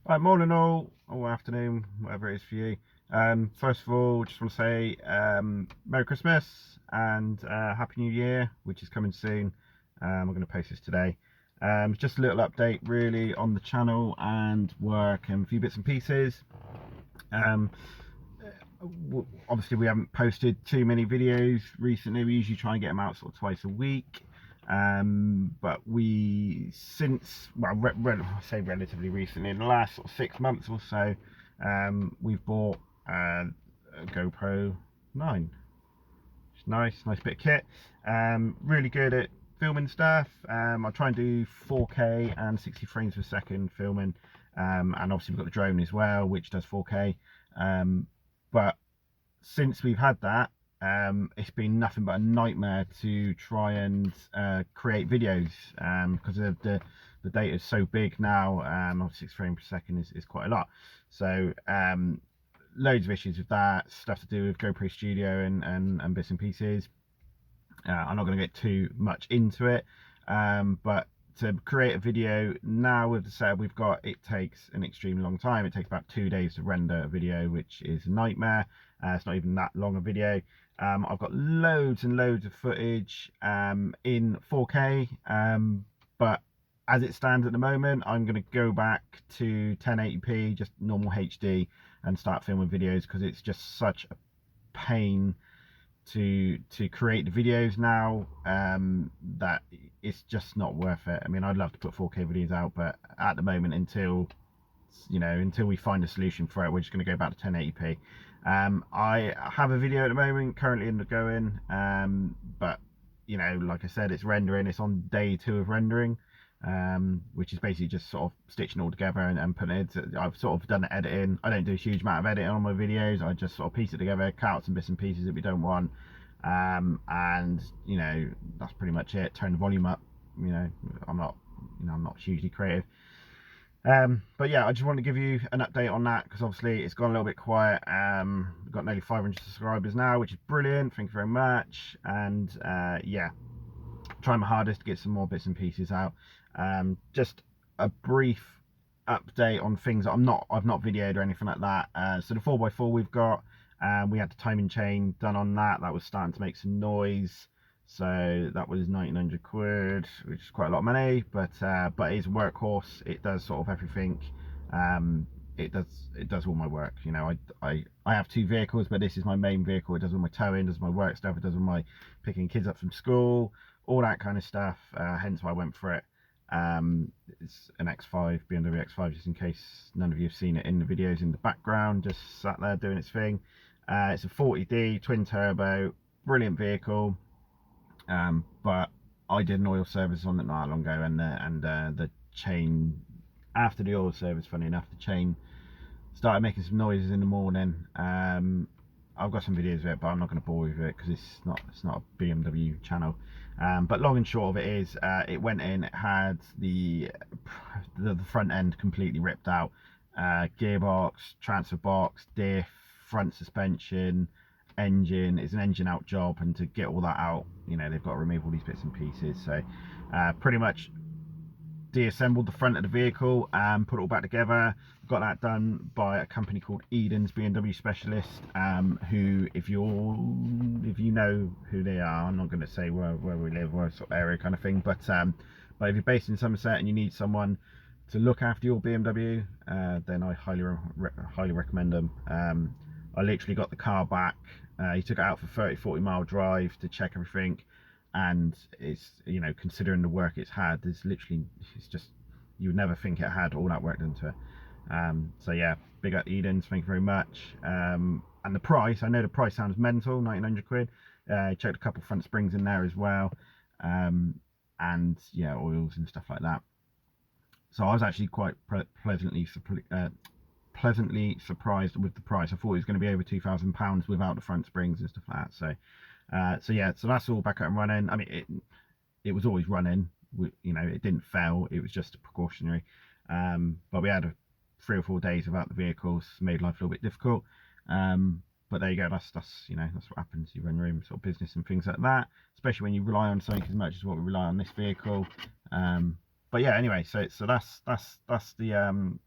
Right, morning all, or afternoon, whatever it is for you. First of all, just want to say Merry Christmas and Happy New Year, which is coming soon. I'm going to post this today. Just a little update really on the channel and work and a few bits and pieces. Um, Obviously we haven't posted too many videos recently. We usually try and get them out sort of twice a week. But we I say relatively recently, in the last sort of 6 months or so, we've bought a GoPro 9. It's nice bit of kit. Really good at filming stuff. I try and do 4K and 60 frames per second filming, and obviously we've got the drone as well, which does 4K. But since we've had that, it's been nothing but a nightmare to try and create videos, because the data is so big now. 6 frames per second is quite a lot. So loads of issues with that, stuff to do with GoPeo Studio and bits and pieces. I'm not going to get too much into it, but to create a video now with the setup we've got, it takes an extremely long time. It takes about 2 days to render a video, which is a nightmare. It's not even that long a video. I've got loads and loads of footage in 4K, but as it stands at the moment, I'm going to go back to 1080p, just normal HD, and start filming videos, because it's just such a pain to create the videos now, that it's just not worth it. I mean, I'd love to put 4K videos out, but at the moment, until we find a solution for it, we're just going to go back to 1080p. I have a video at the moment currently undergoing, but like I said, it's rendering. It's on day 2 of rendering, which is basically just sort of stitching it all together and putting it. I've sort of done the editing. I don't do a huge amount of editing on my videos. I just sort of piece it together, cut out some bits and pieces that we don't want, and that's pretty much it. Turn the volume up. I'm not hugely creative. But yeah, I just wanted to give you an update on that, because obviously it's gone a little bit quiet. We've got nearly 500 subscribers now, which is brilliant. Thank you very much. And yeah, trying my hardest to get some more bits and pieces out. Just a brief update on things that I've not videoed or anything like that. So the 4x4 we've got, we had the timing chain done on that. That was starting to make some noise. So that was 1900 quid, which is quite a lot of money, but it's a workhorse. It does sort of everything. It does all my work. I have 2 vehicles, but this is my main vehicle. It does all my towing, does my work stuff, it does all my picking kids up from school, all that kind of stuff. Hence why I went for it. It's an X5, BMW X5, just in case none of you have seen it in the videos in the background, just sat there doing its thing. It's a 40D twin turbo, brilliant vehicle. But I did an oil service on it not long ago, and the chain, after the oil service, funny enough, the chain started making some noises in the morning. I've got some videos of it, but I'm not going to bore you with it because it's not a BMW channel. But long and short of it is, it went in. It had the front end completely ripped out, gearbox, transfer box, diff, front suspension, engine. It's an engine out job, and to get all that out, they've got to remove all these bits and pieces. So pretty much deassembled the front of the vehicle and put it all back together. Got that done by a company called Eden's BMW Specialist, who, if you know who they are, I'm not going to say where we live, or sort of area kind of thing, but if you're based in Somerset and you need someone to look after your BMW, then I highly recommend them. I literally got the car back. He took it out for 30-40 mile drive to check everything, and it's, considering the work it's had, it's just, you would never think it had all that work done to it. So yeah, big up Eden's, thank you very much. And the price, I know the price sounds mental, 1900 quid. Checked a couple front springs in there as well, and yeah, oils and stuff like that. So I was actually quite pleasantly surprised with the price. I thought it was going to be over £2,000 without the front springs and stuff like that. So yeah, so that's all back up and running. I mean, it was always running. It didn't fail. It was just precautionary. But we had 3 or 4 days without the vehicles, made life a little bit difficult. But there you go. That's what happens. You run your own sort of business and things like that, especially when you rely on something as much as what we rely on this vehicle. But yeah, anyway, so that's the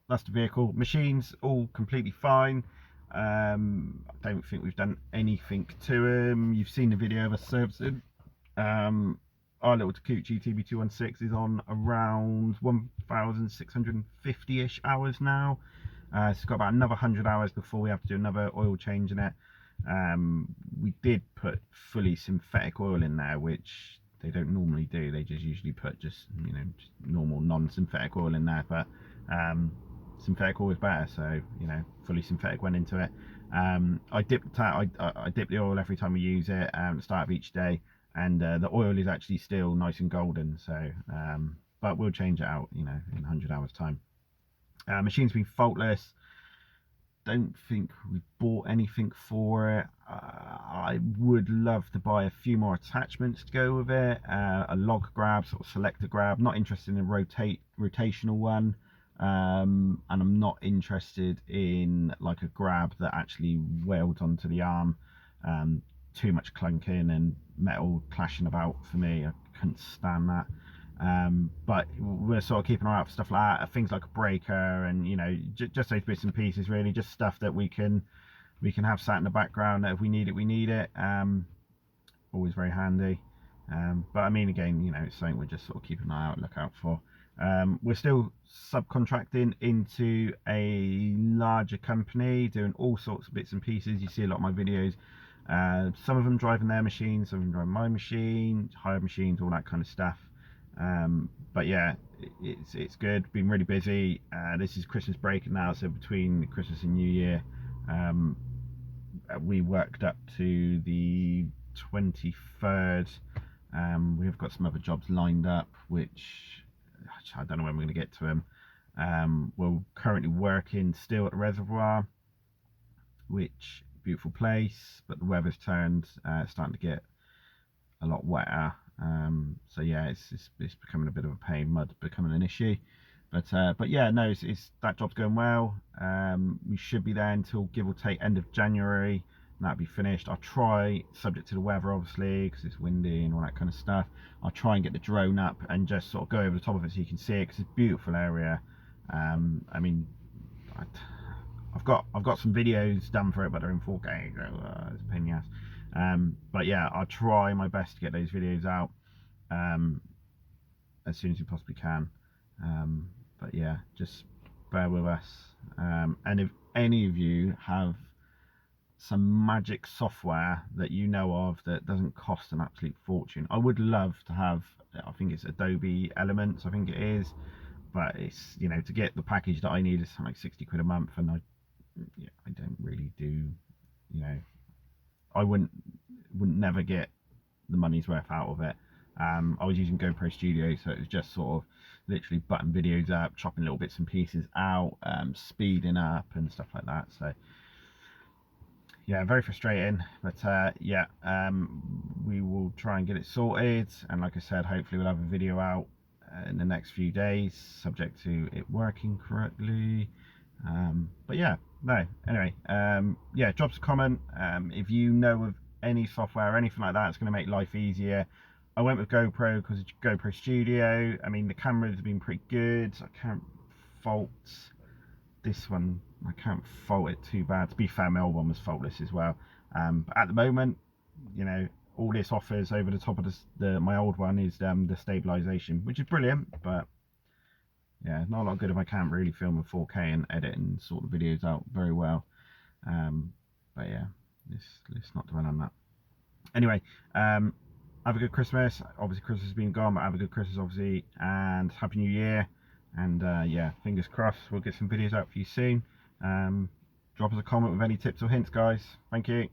that's the vehicle. Machines all completely fine. I don't think we've done anything to them. You've seen the video of us servicing. Our little Takeuchi TB216 is on around 1,650-ish hours now. So it's got about another 100 hours before we have to do another oil change in it. We did put fully synthetic oil in there, which they don't normally do. They just usually put just normal non-synthetic oil in there, but synthetic oil is better, so fully synthetic went into it. I dip the oil every time we use it at the start of each day, and the oil is actually still nice and golden, so but we'll change it out in 100 hours time. Machine's been faultless. Don't think we bought anything for it. I would love to buy a few more attachments to go with it. A log grab, sort of selector grab. Not interested in a rotational one, and I'm not interested in like a grab that actually welds onto the arm. Too much clunking and metal clashing about for me. I couldn't stand that. But we're sort of keeping an eye out for stuff like that, things like a breaker, and just those bits and pieces, really, just stuff that we can have sat in the background that if we need it. Always very handy. But I mean, again, it's something we're just sort of keeping an eye out, look out for. We're still subcontracting into a larger company, doing all sorts of bits and pieces. You see a lot of my videos. Some of them driving their machines, some of them driving my machine, hired machines, all that kind of stuff. But yeah, it's good. Been really busy. This is Christmas break now, so between Christmas and New Year, we worked up to the 23rd. We've got some other jobs lined up, which I don't know when we're going to get to them. We're currently working still at the reservoir, which beautiful place, but the weather's turned, starting to get a lot wetter. So yeah, it's becoming a bit of a pain, mud becoming an issue, but yeah, no, it's that job's going well. We should be there until give or take end of January, and that'll be finished. I'll try, subject to the weather obviously, because it's windy and all that kind of stuff, I'll try and get the drone up and just sort of go over the top of it so you can see it, because it's a beautiful area. I mean, I've got some videos done for it, but they're in 4K, so it's a pain in the ass. But yeah, I'll try my best to get those videos out as soon as we possibly can. But yeah, just bear with us. And if any of you have some magic software that you know of that doesn't cost an absolute fortune, I would love to have. I think it's Adobe Elements, I think it is, but it's to get the package that I need is something like 60 quid a month, and I don't really do, I wouldn't never get the money's worth out of it. I was using GoPro Studio, so it was just sort of literally button videos up, chopping little bits and pieces out, speeding up and stuff like that. So yeah, very frustrating, but yeah, we will try and get it sorted, and like I said, hopefully we'll have a video out in the next few days, subject to it working correctly. But yeah, no, anyway, yeah, drop us a comment if you know of any software or anything like that that's going to make life easier. I went with GoPro because it's GoPro Studio. I mean, the cameras have been pretty good. I can't fault this one. I can't fault it too bad. To be fair, my old one was faultless as well. But at the moment, all this offers over the top of my old one is the stabilization, which is brilliant, but yeah, not a lot good if I can't really film in 4K and edit and sort the videos out very well. But yeah, let's not dwell on that. Anyway, have a good Christmas. Obviously Christmas has been gone, but have a good Christmas obviously, and Happy New Year. And yeah, fingers crossed we'll get some videos out for you soon. Drop us a comment with any tips or hints, guys. Thank you.